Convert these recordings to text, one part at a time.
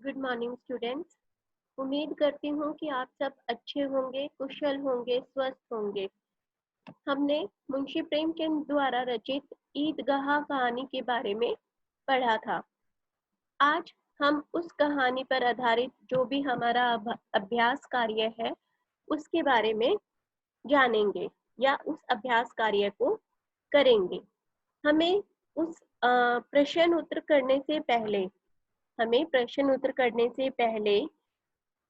Good morning students. उम्मीद करती हूँ कि आप सब अच्छे होंगे, कुशल होंगे, स्वस्थ होंगे। हमने मुंशी प्रेमचंद द्वारा रचित ईदगाह कहानी के बारे में पढ़ा था। आज हम उस कहानी पर आधारित जो भी हमारा अभ्यास कार्य है उसके बारे में जानेंगे या उस अभ्यास कार्य को करेंगे। हमें उस प्रश्न उत्तर करने से पहले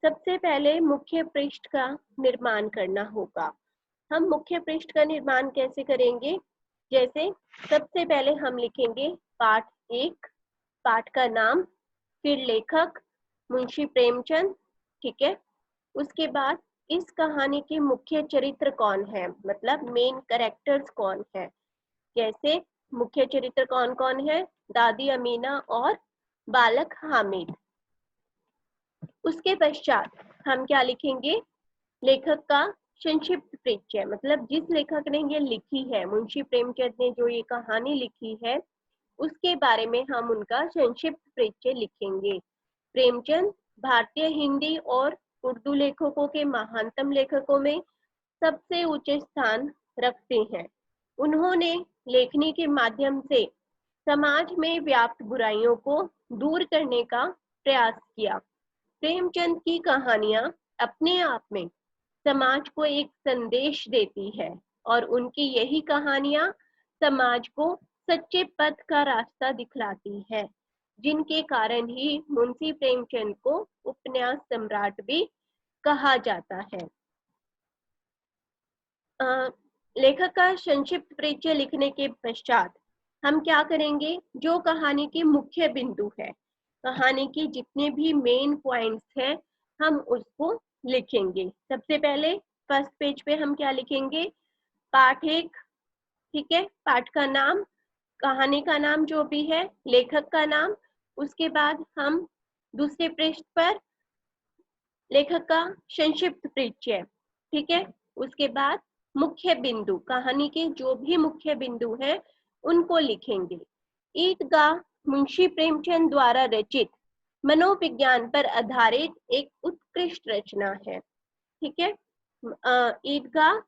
सबसे पहले मुख्य पृष्ठ का निर्माण करना होगा। हम मुख्य पृष्ठ का निर्माण कैसे करेंगे? जैसे सबसे पहले हम लिखेंगे पाठ 1, पाठ का नाम, फिर लेखक मुंशी प्रेमचंद, ठीक है। उसके बाद इस कहानी के मुख्य चरित्र कौन है, मतलब मेन कैरेक्टर्स कौन है। जैसे मुख्य चरित्र कौन कौन है? दादी अमीना और बालक हामिद। उसके पश्चात हम क्या लिखेंगे? लेखक का संक्षिप्त परिचय, मतलब जिस लेखक ने ये लिखी है, मुंशी प्रेमचंद ने जो ये कहानी लिखी है उसके बारे में हम उनका संक्षिप्त परिचय लिखेंगे। प्रेमचंद भारतीय हिंदी और उर्दू लेखकों के महानतम लेखकों में सबसे ऊंचे स्थान रखते हैं। उन्होंने लेखनी के माध्यम से समाज में व्याप्त बुराइयों को दूर करने का प्रयास किया। प्रेमचंद की कहानियां अपने आप में समाज को एक संदेश देती है और उनकी यही कहानियां समाज को सच्चे पथ का रास्ता दिखलाती है, जिनके कारण ही मुंशी प्रेमचंद को उपन्यास सम्राट भी कहा जाता है। लेखक का संक्षिप्त परिचय लिखने के पश्चात हम क्या करेंगे? जो कहानी के मुख्य बिंदु है, कहानी की जितने भी मेन पॉइंट्स हैं, हम उसको लिखेंगे। सबसे पहले फर्स्ट पेज पे हम क्या लिखेंगे? पाठ 1, ठीक है। पाठ का नाम, कहानी का नाम जो भी है, लेखक का नाम। उसके बाद हम दूसरे पृष्ठ पर लेखक का संक्षिप्त परिचय, ठीक है। उसके बाद मुख्य बिंदु, कहानी के जो भी मुख्य बिंदु हैं उनको लिखेंगे। ईदगाह मुंशी प्रेमचंद द्वारा रचित मनोविज्ञान पर आधारित एक उत्कृष्ट रचना है, ठीक है। ईदगाह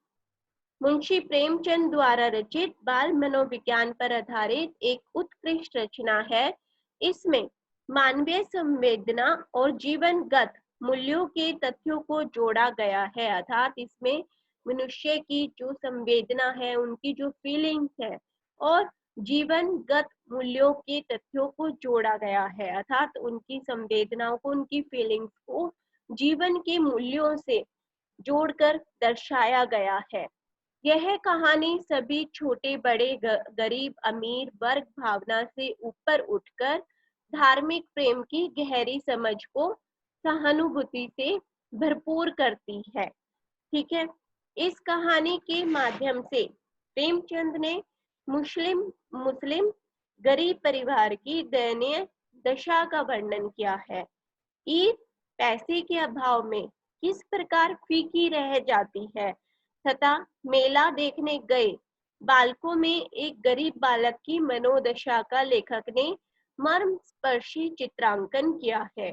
मुंशी प्रेमचंद द्वारा रचित बाल मनोविज्ञान पर आधारित एक उत्कृष्ट रचना है। इसमें मानवीय संवेदना और जीवनगत मूल्यों के तथ्यों को जोड़ा गया है, अर्थात इसमें मनुष्य की जो संवेदना है, उनकी जो फीलिंग्स है और जीवनगत मूल्यों के तथ्यों को जोड़ा गया है, अर्थात उनकी संवेदनाओं को, उनकी फीलिंग्स को जीवन के मूल्यों से जोड़कर दर्शाया गया है। यह कहानी सभी छोटे बड़े, गरीब अमीर वर्ग भावना से ऊपर उठकर धार्मिक प्रेम की गहरी समझ को सहानुभूति से भरपूर करती है, ठीक है। इस कहानी के माध्यम से प्रेमचंद ने मुस्लिम गरीब परिवार की दयनीय दशा का वर्णन किया है। ईद पैसे के अभाव में किस प्रकार फीकी रह जाती है तथा मेला देखने गए बालकों में एक गरीब बालक की मनोदशा का लेखक ने मर्मस्पर्शी चित्रांकन किया है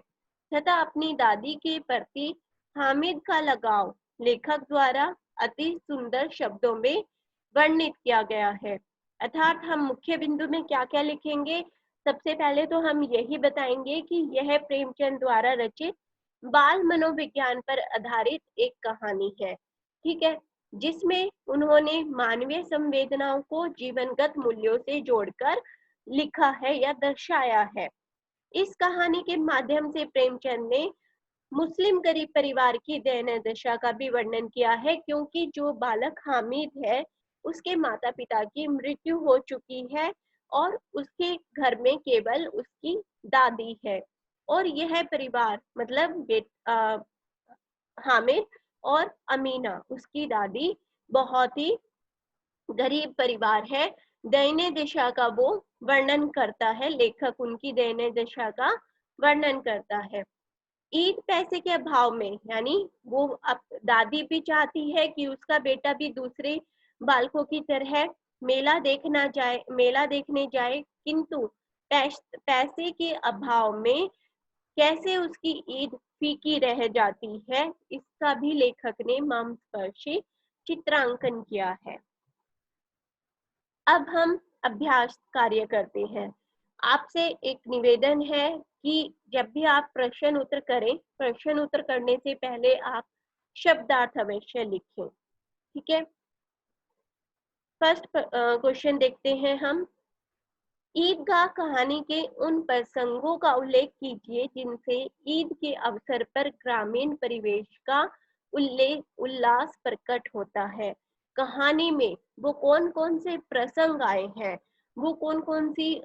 तथा अपनी दादी के प्रति हामिद का लगाव लेखक द्वारा अति सुंदर शब्दों में वर्णित किया गया है। अर्थात हम मुख्य बिंदु में क्या क्या लिखेंगे? सबसे पहले तो हम यही बताएंगे कि यह प्रेमचंद द्वारा रचित बाल मनोविज्ञान पर आधारित एक कहानी है, ठीक है, जिसमें उन्होंने मानवीय संवेदनाओं को जीवनगत मूल्यों से जोड़कर लिखा है या दर्शाया है। इस कहानी के माध्यम से प्रेमचंद ने मुस्लिम गरीब परिवार की दयनीय दशा का भी वर्णन किया है, क्योंकि जो बालक हामिद है उसके माता पिता की मृत्यु हो चुकी है और उसके घर में केवल उसकी दादी है और यह परिवार, मतलब हामिद और अमीना उसकी दादी, बहुत ही गरीब परिवार है। दयनीय दशा का वो वर्णन करता है, लेखक उनकी दयनीय दशा का वर्णन करता है। ईद पैसे के अभाव में, यानी वो अब दादी भी चाहती है कि उसका बेटा भी दूसरे बालकों की तरह मेला देखने जाए, किंतु पैसे के अभाव में कैसे उसकी ईद फीकी रह जाती है, इसका भी लेखक ने मर्मस्पर्शी चित्रांकन किया है। अब हम अभ्यास कार्य करते हैं। आपसे एक निवेदन है कि जब भी आप प्रश्न उत्तर करें, प्रश्न उत्तर करने से पहले आप शब्दार्थ अवश्य लिखें। ठीक है, फर्स्ट क्वेश्चन देखते हैं हम। ईदगाह कहानी के उन प्रसंगों का उल्लेख कीजिए जिनसे ईद के अवसर पर ग्रामीण परिवेश का उल्लास प्रकट होता है। कहानी में वो कौन कौन से प्रसंग आए हैं, वो कौन कौन सी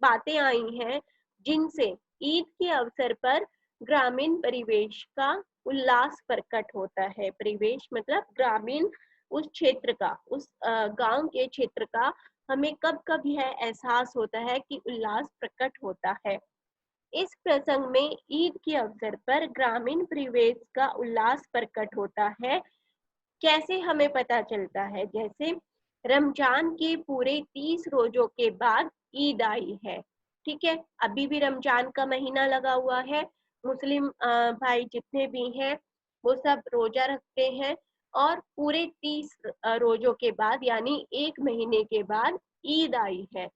बातें आई हैं जिनसे ईद के अवसर पर ग्रामीण परिवेश का उल्लास प्रकट होता है। परिवेश मतलब ग्रामीण, उस क्षेत्र का, उस गांव के क्षेत्र का हमें कब कब यह एहसास होता है कि उल्लास प्रकट होता है। इस प्रसंग में ईद के अवसर पर ग्रामीण परिवेश का उल्लास प्रकट होता है। कैसे हमें पता चलता है? जैसे रमजान के पूरे 30 रोजों के बाद ईद आई है। ठीक है, अभी भी रमजान का महीना लगा हुआ है। मुस्लिम भाई जितने भी हैं वो सब रोजा रखते हैं और पूरे 30 रोजों के बाद यानी एक महीने के बाद ईद आई है।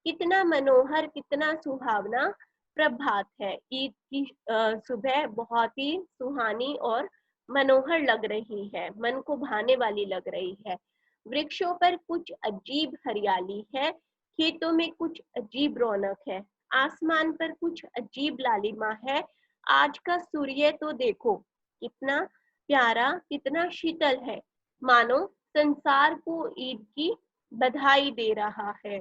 कितना मनोहर, कितना सुहावना प्रभात है। ईद की सुबह बहुत ही सुहानी और मनोहर लग रही है, मन को भाने वाली लग रही है। वृक्षों पर कुछ अजीब हरियाली है, खेतों में कुछ अजीब रौनक है, आसमान पर कुछ अजीब लालिमा है। आज का सूर्य तो देखो कितना प्यारा, कितना शीतल है, मानो संसार को ईद की बधाई दे रहा है।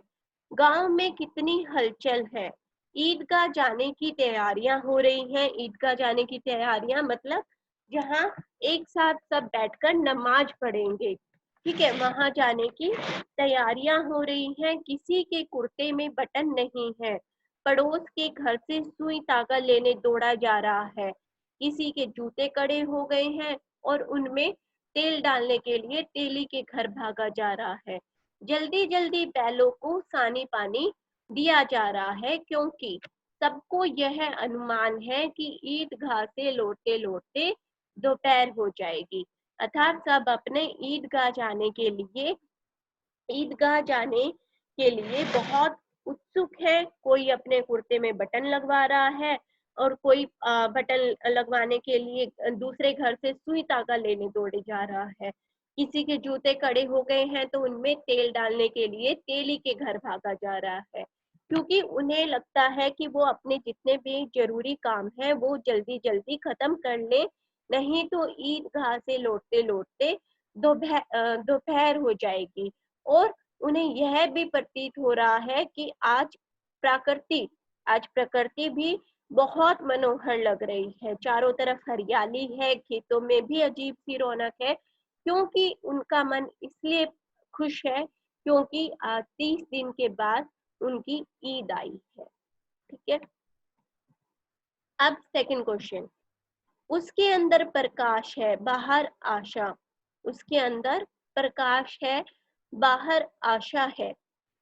गांव में कितनी हलचल है। ईदगाह जाने की तैयारियां हो रही हैं। ईदगाह जाने की तैयारियां मतलब जहां एक साथ सब बैठकर नमाज पढ़ेंगे। ठीक है, वहां जाने की तैयारियां हो रही हैं। किसी के कुर्ते में बटन नहीं है, पड़ोस के घर से सुई धागा लेने दौड़ा जा रहा है। किसी के जूते कड़े हो गए हैं और उनमें तेल डालने के लिए तेली के घर भागा जा रहा है। जल्दी जल्दी बैलों को सानी पानी दिया जा रहा है क्योंकि सबको यह अनुमान है कि ईदगाह से लौटते लौटते दोपहर हो जाएगी। अर्थात सब अपने ईदगाह जाने के लिए बहुत उत्सुक है। कोई अपने कुर्ते में बटन लगवा रहा है और कोई बटन लगवाने के लिए दूसरे घर से सुई धागा लेने दौड़े जा रहा है। किसी के जूते कड़े हो गए हैं तो उनमें तेल डालने के लिए तेली के घर भागा जा रहा है, क्योंकि उन्हें लगता है कि वो अपने जितने भी जरूरी काम है वो जल्दी जल्दी खत्म कर ले, नहीं तो ईदगाह से लौटते लौटते दोपहर हो जाएगी। और उन्हें यह भी प्रतीत हो रहा है कि आज प्रकृति भी बहुत मनोहर लग रही है। चारों तरफ हरियाली है, खेतों में भी अजीब सी रौनक है, क्योंकि उनका मन इसलिए खुश है क्योंकि 30 दिन के बाद उनकी ईद आई है। ठीक है, अब सेकंड क्वेश्चन। उसके अंदर प्रकाश है, बाहर आशा। उसके अंदर प्रकाश है, बाहर आशा है।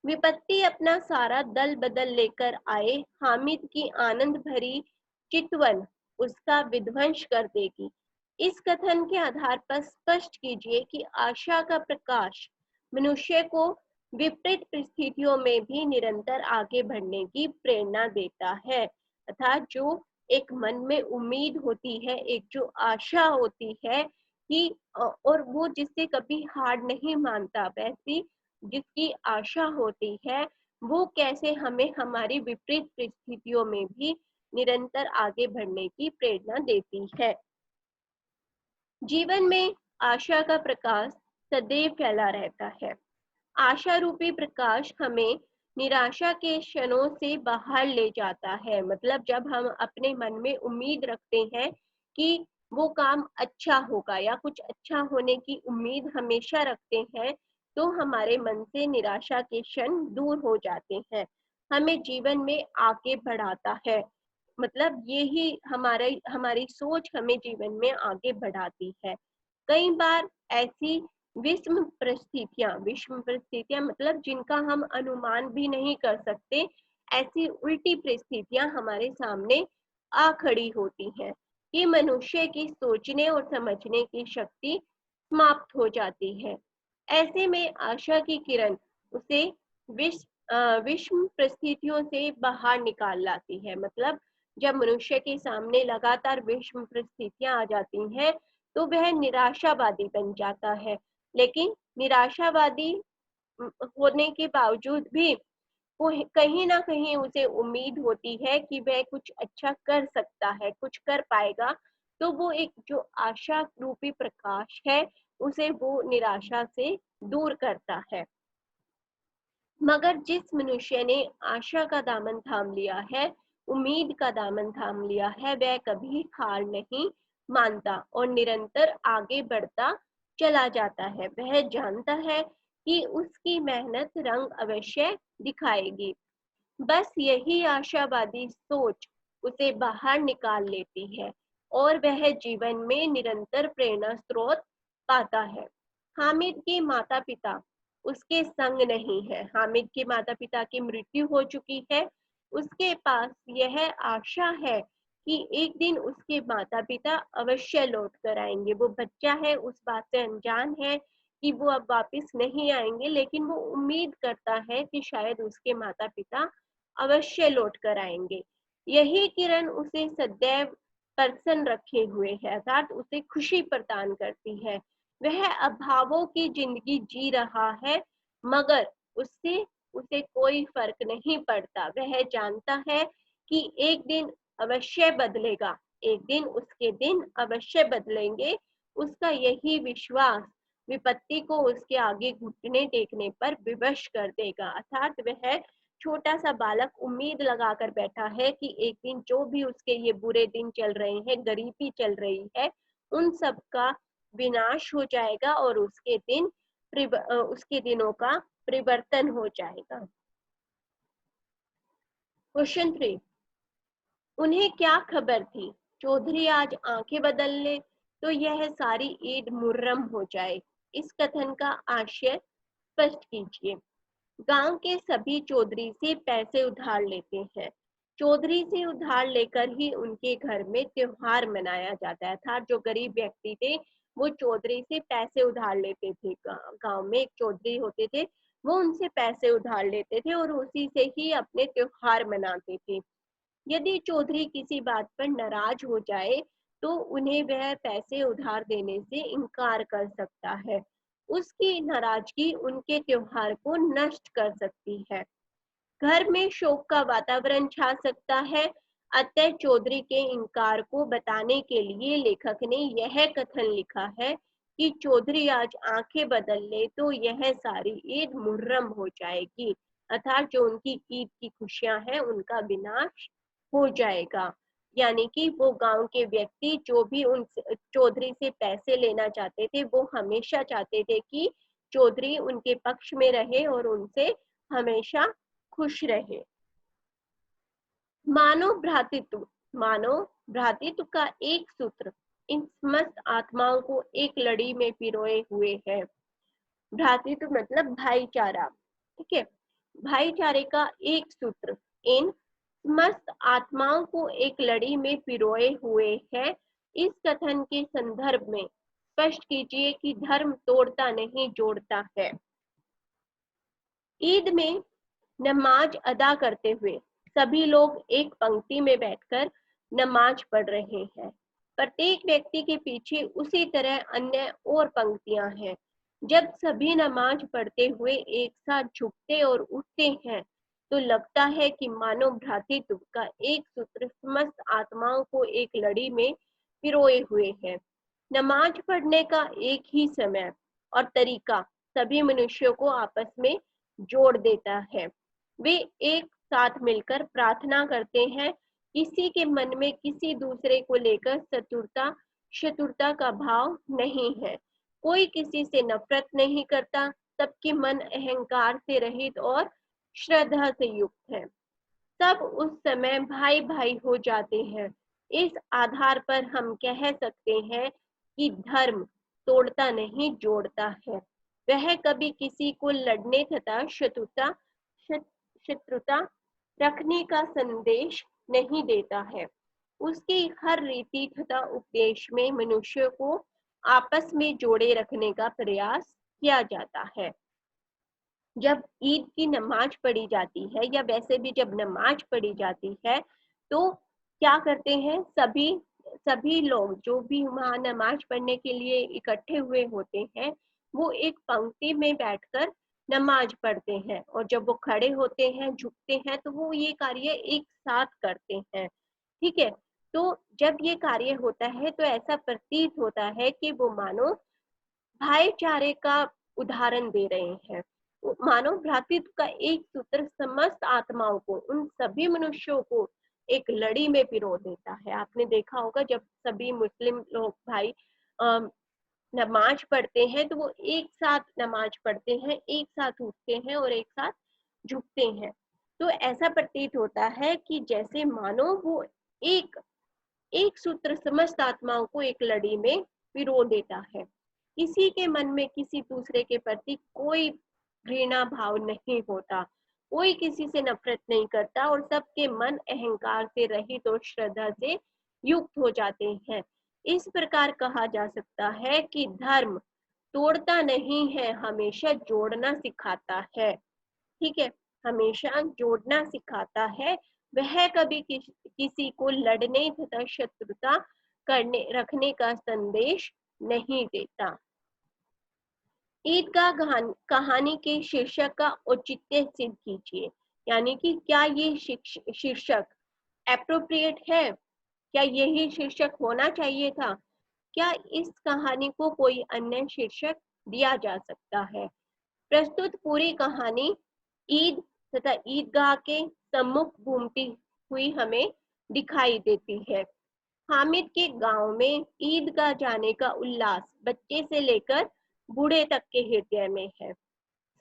विपत्ति अपना सारा दल बदल लेकर आए, हामिद की आनंद भरी चितवन उसका विध्वंस कर देगी। इस कथन के आधार पर स्पष्ट कीजिए कि आशा का प्रकाश मनुष्य को विपरीत परिस्थितियों में भी निरंतर आगे बढ़ने की प्रेरणा देता है। अर्थात जो एक मन में उम्मीद होती है, एक जो आशा होती है कि और वो जिससे कभी हार नहीं मानता, वैसी जिसकी आशा होती है वो कैसे हमें हमारी विपरीत परिस्थितियों में भी निरंतर आगे बढ़ने की प्रेरणा देती है। जीवन में आशा का प्रकाश सदैव फैला रहता है। आशा रूपी प्रकाश हमें निराशा के क्षणों से बाहर ले जाता है। मतलब जब हम अपने मन में उम्मीद रखते हैं कि वो काम अच्छा होगा या कुछ अच्छा होने की उम्मीद हमेशा रखते हैं, तो हमारे मन से निराशा के क्षण दूर हो जाते हैं, हमें जीवन में आगे बढ़ाता है। मतलब यही हमारी सोच हमें जीवन में आगे बढ़ाती है। कई बार ऐसी विषम परिस्थितियां मतलब जिनका हम अनुमान भी नहीं कर सकते, ऐसी उल्टी परिस्थितियां हमारे सामने आ खड़ी होती हैं कि मनुष्य की सोचने और समझने की शक्ति समाप्त हो जाती है। ऐसे में आशा की किरण उसे विषम परिस्थितियों से बाहर निकाल लाती है। मतलब जब मनुष्य के सामने लगातार विषम परिस्थितियां आ जाती हैं तो वह निराशावादी बन जाता है। लेकिन निराशावादी होने के बावजूद भी वो कहीं ना कहीं उसे उम्मीद होती है कि वह कुछ अच्छा कर सकता है, कुछ कर पाएगा। तो वो एक जो आशा रूपी प्रकाश है उसे वो निराशा से दूर करता है। मगर जिस मनुष्य ने आशा का दामन थाम लिया है, उम्मीद का दामन थाम लिया है, वह कभी हार नहीं मानता और निरंतर आगे बढ़ता चला जाता है। वह जानता है कि उसकी मेहनत रंग अवश्य दिखाएगी। बस यही आशावादी सोच उसे बाहर निकाल लेती है और वह जीवन में निरंतर प्रेरणा स्रोत पाता है। हामिद के माता पिता उसके संग नहीं है। हामिद के माता पिता की मृत्यु हो चुकी है। उसके पास यह आशा है कि एक दिन उसके माता पिता अवश्य लौट कर आएंगे। वो बच्चा है, उस बात से अनजान है कि वो अब वापस नहीं आएंगे, लेकिन वो उम्मीद करता है कि शायद उसके माता पिता अवश्य लौट कर आएंगे। यही किरण उसे सदैव प्रसन्न रखे हुए है, अर्थात उसे खुशी प्रदान करती है। वह अभावों की जिंदगी जी रहा है, मगर उससे उसे कोई फर्क नहीं पड़ता। वह जानता है कि एक दिन अवश्य बदलेगा, एक दिन उसके दिन अवश्य बदलेंगे। उसका यही विश्वास विपत्ति को उसके आगे घुटने टेकने पर विवश कर देगा। अर्थात वह छोटा सा बालक उम्मीद लगाकर बैठा है कि एक दिन जो भी उसके ये बुरे दिन चल रहे हैं, गरीबी चल रही है, उन सब का विनाश हो जाएगा और उसके दिनों का परिवर्तन हो जाएगा। क्वेश्चन 3, उन्हें क्या खबर थी चौधरी आज आंखें बदल ले तो यह सारी ईद मुर्रम हो जाए। इस कथन का आशय स्पष्ट कीजिए। गांव के सभी चौधरी से पैसे उधार लेते हैं। चौधरी से उधार लेकर ही उनके घर में त्योहार मनाया जाता है। अर्थात जो गरीब व्यक्ति थे वो चौधरी से पैसे उधार लेते थे। गांव में एक चौधरी होते थे, वो उनसे पैसे उधार लेते थे और उसी से ही अपने त्योहार मनाते थे। यदि चौधरी किसी बात पर नाराज हो जाए तो उन्हें वह पैसे उधार देने से इनकार कर सकता है। उसकी नाराजगी उनके त्योहार को नष्ट कर सकती है। घर में शोक का वातावरण छा सकता है। अतः चौधरी के इनकार को बताने के लिए लेखक ने यह कथन लिखा है कि चौधरी आज आंखें बदल ले तो यह सारी ईद मुहर्रम हो जाएगी। अर्थात जो उनकी ईद की खुशियां हैं उनका विनाश हो जाएगा। यानी कि वो गांव के व्यक्ति जो भी उन चौधरी से पैसे लेना चाहते थे, वो हमेशा चाहते थे कि चौधरी उनके पक्ष में रहे और उनसे हमेशा खुश रहे। मानव भ्रातृत्व का एक सूत्र इन समस्त आत्माओं को एक लड़ी में पिरोए हुए है। भ्रातृत्व मतलब भाईचारा, ठीक है। भाईचारे का एक सूत्र इन समस्त आत्माओं को एक लड़ी में पिरोए हुए है। इस कथन के संदर्भ में स्पष्ट कीजिए कि धर्म तोड़ता नहीं जोड़ता है। ईद में नमाज अदा करते हुए सभी लोग एक पंक्ति में बैठकर नमाज पढ़ रहे हैं। प्रत्येक व्यक्ति के पीछे उसी तरह अन्य और पंक्तियां हैं। जब सभी नमाज पढ़ते हुए एक साथ झुकते और उठते हैं तो लगता है कि मानव भ्रातृत्व का एक सूत्र समस्त आत्माओं को एक लड़ी में पिरोए हुए है। नमाज पढ़ने का एक ही समय और तरीका सभी मनुष्यों को आपस में जोड़ देता है। वे एक साथ मिलकर प्रार्थना करते हैं। किसी के मन में किसी दूसरे को लेकर शत्रुता का भाव नहीं है। कोई किसी से नफरत नहीं करता। सबके मन अहंकार से रहित और श्रद्धा से युक्त है। सब उस समय भाई भाई हो जाते हैं। इस आधार पर हम कह सकते हैं कि धर्म तोड़ता नहीं जोड़ता है। वह कभी किसी को लड़ने तथा शत्रुता रखने का संदेश नहीं देता है। उसकी हर रीति तथा उपदेश में मनुष्य को आपस में जोड़े रखने का प्रयास किया जाता है। जब ईद की नमाज पढ़ी जाती है या वैसे भी जब नमाज पढ़ी जाती है तो क्या करते हैं, सभी सभी लोग जो भी वहाँ नमाज पढ़ने के लिए इकट्ठे हुए होते हैं वो एक पंक्ति में बैठकर नमाज पढ़ते हैं, और जब वो खड़े होते हैं झुकते हैं तो वो ये कार्य एक साथ करते हैं। ठीक है, तो जब ये कार्य होता है तो ऐसा प्रतीत होता है कि वो मानो भाईचारे का उदाहरण दे रहे हैं। मानव भ्रातृत्व का एक सूत्र समस्त आत्माओं को, उन सभी मनुष्यों को एक लड़ी में पिरो देता है। आपने देखा होगा जब सभी मुस्लिम लोग भाई नमाज पढ़ते हैं तो वो एक साथ नमाज पढ़ते हैं, एक साथ उठते हैं और एक साथ झुकते हैं। तो ऐसा प्रतीत होता है कि जैसे मानो वो एक एक सूत्र समस्त आत्माओं को एक लड़ी में पिरो देता है। किसी के मन में किसी दूसरे के प्रति कोई घृणा भाव नहीं होता, कोई किसी से नफरत नहीं करता और सबके मन अहंकार से रहित और श्रद्धा से युक्त हो जाते हैं। इस प्रकार कहा जा सकता है कि धर्म तोड़ता नहीं है, हमेशा जोड़ना सिखाता है। ठीक है, हमेशा जोड़ना सिखाता है। वह कभी किसी को लड़ने तथा शत्रुता करने रखने का संदेश नहीं देता। ईदगाह कहानी के शीर्षक का औचित्य सिद्ध कीजिए, यानी कि क्या ये शीर्षक एप्रोप्रिएट है, क्या यही शीर्षक होना चाहिए था, क्या इस कहानी को कोई अन्य शीर्षक दिया जा सकता है। प्रस्तुत पूरी कहानी ईद तथा ईदगाह के सम्मुख घूमती हुई हमें दिखाई देती है। हामिद के गांव में ईदगाह जाने का उल्लास बच्चे से लेकर बूढ़े तक के हृदय में है।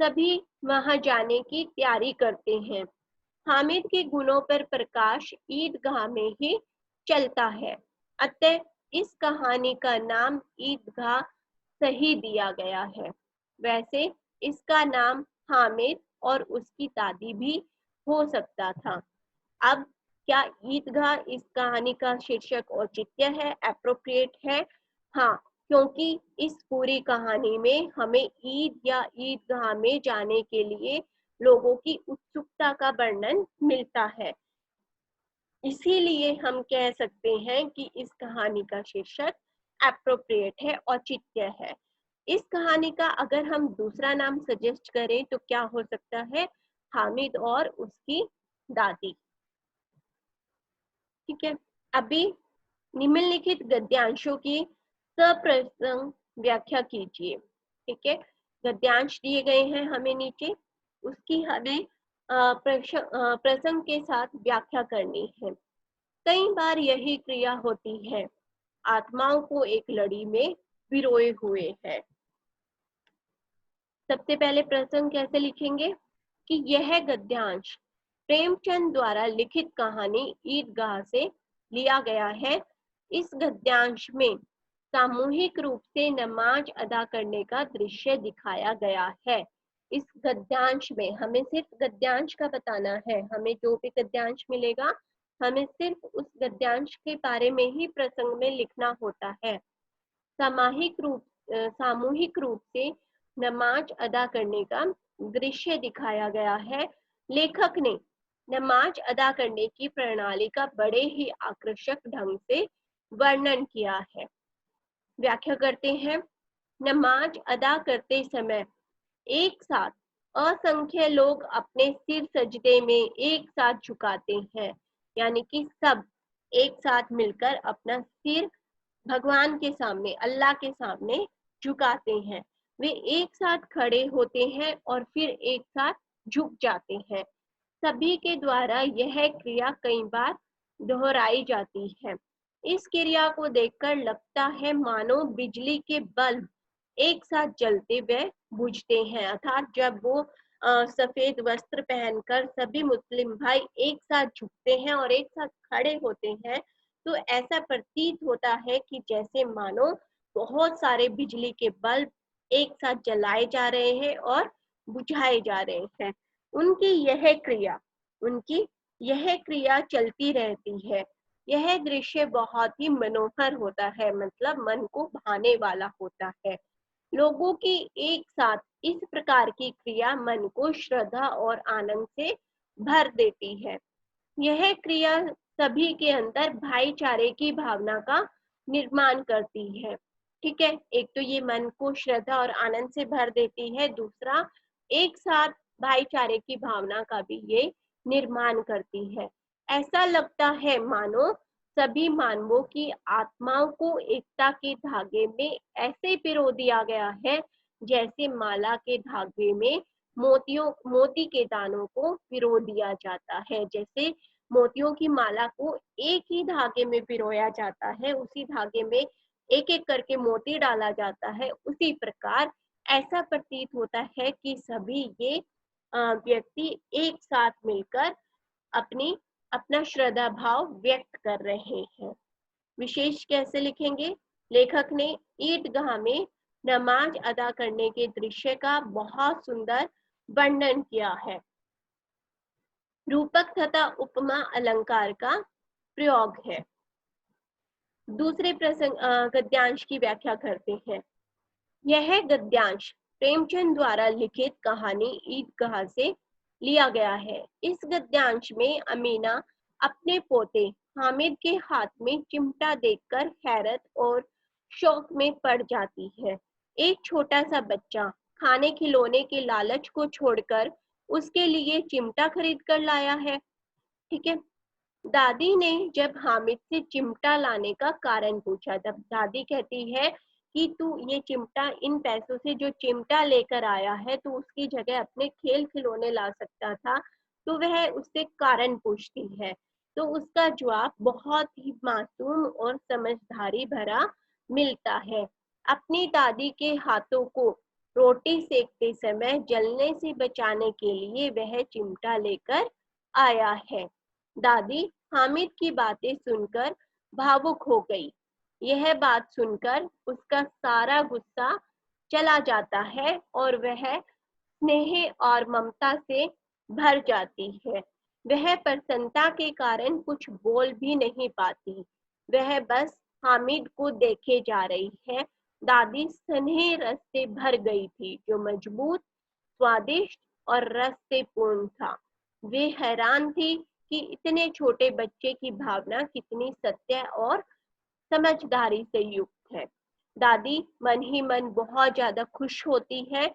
सभी वहां जाने की तैयारी करते हैं। हामिद के गुणों पर प्रकाश ईदगाह में ही चलता है, अतः इस कहानी का नाम ईदगाह सही दिया गया है। वैसे इसका नाम हामिद और उसकी दादी भी हो सकता था। अब क्या ईदगाह इस कहानी का शीर्षक औचित्य है, एप्रोप्रिएट है? हाँ, क्योंकि इस पूरी कहानी में हमें ईद या ईदगाह में जाने के लिए लोगों की उत्सुकता का वर्णन मिलता है। इसीलिए हम कह सकते हैं कि इस कहानी का शीर्षक एप्रोप्रिएट है, औचित्य है। इस कहानी का अगर हम दूसरा नाम सजेस्ट करें तो क्या हो सकता है? हामिद और उसकी दादी। ठीक है, अभी निम्नलिखित गद्यांशों की सप्रसंग व्याख्या कीजिए। ठीक है, गद्यांश दिए गए हैं हमें नीचे, उसकी हमें प्रसंग के साथ व्याख्या करनी है। कई बार यही क्रिया होती है, आत्माओं को एक लड़ी में पिरोए हुए है। सबसे पहले प्रसंग कैसे लिखेंगे कि यह गद्यांश प्रेमचंद द्वारा लिखित कहानी ईदगाह से लिया गया है। इस गद्यांश में सामूहिक रूप से नमाज अदा करने का दृश्य दिखाया गया है। इस गद्यांश में हमें सिर्फ गद्यांश का बताना है, हमें जो भी गद्यांश मिलेगा हमें सिर्फ उस गद्यांश के बारे में ही प्रसंग में लिखना होता है। सामूहिक रूप से नमाज अदा करने का दृश्य दिखाया गया है। लेखक ने नमाज अदा करने की प्रणाली का बड़े ही आकर्षक ढंग से वर्णन किया है। व्याख्या करते हैं। नमाज अदा करते समय एक साथ असंख्य लोग अपने सिर सजदे में एक साथ झुकाते हैं, यानी कि सब एक साथ मिलकर अपना सिर भगवान के सामने, अल्लाह के सामने झुकाते हैं। वे एक साथ खड़े होते हैं और फिर एक साथ झुक जाते हैं। सभी के द्वारा यह क्रिया कई बार दोहराई जाती है। इस क्रिया को देखकर लगता है मानो बिजली के बल्ब एक साथ जलते व बुझते हैं, अर्थात जब वो सफेद वस्त्र पहनकर सभी मुस्लिम भाई एक साथ झुकते हैं और एक साथ खड़े होते हैं तो ऐसा प्रतीत होता है कि जैसे मानो बहुत सारे बिजली के बल्ब एक साथ जलाए जा रहे हैं और बुझाए जा रहे हैं। उनकी यह क्रिया उनकी यह क्रिया चलती रहती है। यह दृश्य बहुत ही मनोहर होता है, मतलब मन को भाने वाला होता है। लोगों की एक साथ इस प्रकार की क्रिया मन को श्रद्धा और आनंद से भर देती है। यह क्रिया सभी के अंदर भाईचारे की भावना का निर्माण करती है। ठीक है, एक तो ये मन को श्रद्धा और आनंद से भर देती है, दूसरा एक साथ भाईचारे की भावना का भी ये निर्माण करती है। ऐसा लगता है मानो सभी मानवों की आत्माओं को एकता के धागे में ऐसे पिरो दिया गया है, जैसे माला के धागे में मोती के दानों को पिरो दिया जाता है। जैसे मोतियों की माला को एक ही धागे में पिरोया जाता है, उसी धागे में एक एक करके मोती डाला जाता है, उसी प्रकार ऐसा प्रतीत होता है कि सभी ये व्यक्ति एक साथ मिलकर अपना श्रद्धा भाव व्यक्त कर रहे हैं। विशेष कैसे लिखेंगे? लेखक ने ईदगाह में नमाज अदा करने के दृश्य का बहुत सुंदर वर्णन किया है। रूपक तथा उपमा अलंकार का प्रयोग है। दूसरे गद्यांश की व्याख्या करते हैं। यह गद्यांश प्रेमचंद द्वारा लिखित कहानी ईदगाह से लिया गया है। इस गद्यांश में अमीना अपने पोते हामिद के हाथ में चिमटा देखकर हैरत और शौक में पड़ जाती है। एक छोटा सा बच्चा खाने खिलौने के लालच को छोड़कर उसके लिए चिमटा खरीद कर लाया है। ठीक है, दादी ने जब हामिद से चिमटा लाने का कारण पूछा, तब दादी कहती है कि तू ये चिमटा, इन पैसों से जो चिमटा लेकर आया है, तो उसकी जगह अपने खेल खिलौने ला सकता था। तो वह उससे कारण पूछती है, तो उसका जवाब बहुत ही मासूम और समझदारी भरा मिलता है। अपनी दादी के हाथों को रोटी सेकते समय जलने से बचाने के लिए वह चिमटा लेकर आया है। दादी हामिद की बातें सुनकर भावुक हो गई। यह बात सुनकर उसका सारा गुस्सा चला जाता है और वह स्नेह और ममता से भर जाती है। वह प्रसन्नता के कारण कुछ बोल भी नहीं पाती। वह बस हामिद को देखे जा रही है। दादी स्नेह रस से भर गई थी, जो मजबूत, स्वादिष्ट और रस से पूर्ण था। वे हैरान थी कि इतने छोटे बच्चे की भावना कितनी सत्य और समझदारी से युक्त है। दादी मन ही मन बहुत ज्यादा खुश होती है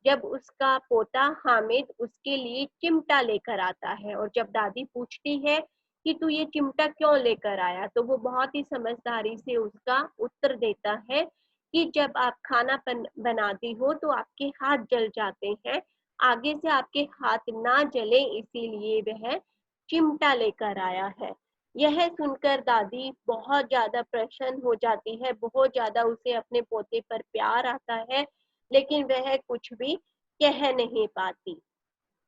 जब उसका पोता हामिद उसके लिए चिमटा लेकर आता है, और जब दादी पूछती है कि तू ये चिमटा क्यों लेकर आया, तो वो बहुत ही समझदारी से उसका उत्तर देता है कि जब आप खाना बनाती हो तो आपके हाथ जल जाते हैं, आगे से आपके हाथ ना जले इसीलिए वह चिमटा लेकर आया है। यह सुनकर दादी बहुत ज्यादा प्रसन्न हो जाती है, बहुत ज्यादा उसे अपने पोते पर प्यार आता है, लेकिन वह कुछ भी कह नहीं पाती।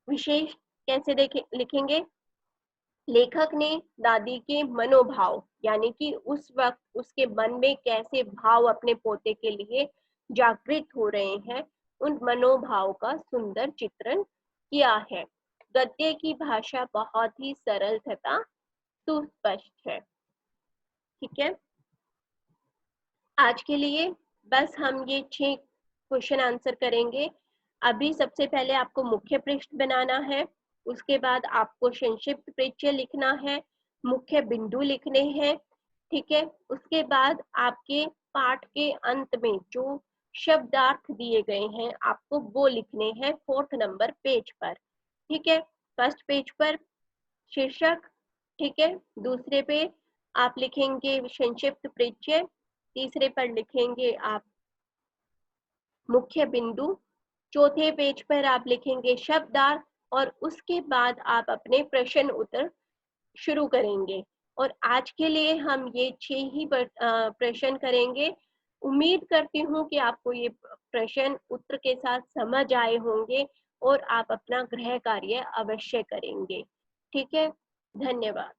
विशेष कैसे लिखेंगे? लेखक ने दादी के मनोभाव, यानी कि उस वक्त उसके मन में कैसे भाव अपने पोते के लिए जागृत हो रहे हैं, उन मनोभाव का सुंदर चित्रण किया है। गद्य की भाषा बहुत ही सरल तथा सुस्पष्ट है। ठीक है, आज के लिए बस हम ये 6 क्वेश्चन आंसर करेंगे। अभी सबसे पहले आपको मुख्य पृष्ठ बनाना है, उसके बाद आपको संक्षिप्त परिचय लिखना है, मुख्य बिंदु लिखने हैं। ठीक है, उसके बाद आपके पाठ के अंत में जो शब्दार्थ दिए गए हैं आपको वो लिखने हैं 4th नंबर पेज पर। ठीक है, फर्स्ट पेज पर शीर्षक, ठीक है, दूसरे पे आप लिखेंगे संक्षिप्त परिचय, तीसरे पर लिखेंगे आप मुख्य बिंदु, चौथे पेज पर आप लिखेंगे शब्दार्थ, और उसके बाद आप अपने प्रश्न उत्तर शुरू करेंगे। और आज के लिए हम ये 6 ही प्रश्न करेंगे। उम्मीद करती हूँ कि आपको ये प्रश्न उत्तर के साथ समझ आए होंगे और आप अपना गृह कार्य अवश्य करेंगे। ठीक है, धन्यवाद।